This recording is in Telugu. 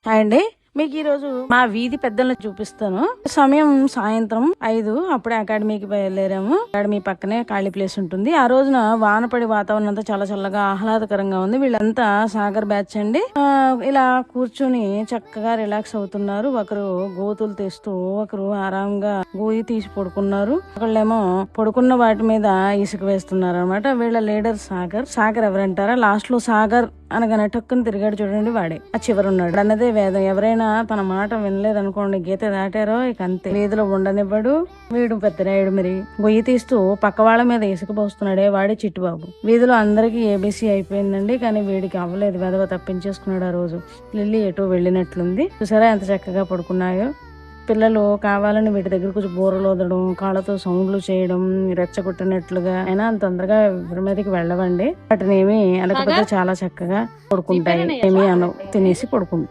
హాయ్ అండి. మీకు ఈ రోజు మా వీధి పెద్దలను చూపిస్తాను. సమయం సాయంత్రం 5. అప్పుడే అకాడమీకి బయలుదేరాము. అకాడమీ పక్కనే ఖాళీ ప్లేస్ ఉంటుంది. ఆ రోజున వానపడి వాతావరణం అంతా చాలా చల్లగా ఆహ్లాదకరంగా ఉంది. వీళ్ళంతా సాగర్ బ్యాచ్ అండి. ఇలా కూర్చుని చక్కగా రిలాక్స్ అవుతున్నారు. ఒకరు గోతులు తీస్తూ, ఒకరు ఆరాంగా గోయి తీసి పడుకున్నారు. ఒకళ్ళేమో పడుకున్న వాటి మీద ఇసుక వేస్తున్నారు అనమాట. వీళ్ళ లీడర్ సాగర్. సాగర్ ఎవరంటారా? లాస్ట్ లో సాగర్ అనగానే టక్కుని తిరిగాడు చూడండి, వాడే ఆ చివరున్నాడు. అన్నదే వేదం. ఎవరైనా తన మాట వినలేదనుకోండి, గీత దాటారో ఇక అంతే, వీధిలో ఉండనివ్వడు. వీడు పెద్దరాయుడు మరి గొయ్యి తీస్తూ పక్క వాళ్ళ మీద ఇసుక పోస్తున్నాడే, వాడే చిట్టుబాబు. వీధిలో అందరికీ ఏబీసీ అయిపోయిందండి, కానీ వీడికి అవ్వలేదు. వెదవ తప్పించేసుకున్నాడు ఆ రోజు. లిల్లీ ఎటో వెళ్ళినట్లుంది. చూసారా ఎంత చక్కగా పడుకున్నాయో. పిల్లలు కావాలని వీటి దగ్గర కొంచెం బోరలు వదలడం, కాళ్ళతో సౌండ్లు చేయడం, రెచ్చగొట్టినట్లుగా. అయినా అంత తొందరగా ఎవరి మీదకి వెళ్ళవండి. వాటిని ఏమి అనకపోతే చాలా చక్కగా పడుకుంటాయి. ఏమి అనవు, తినేసి పడుకుంటాయి.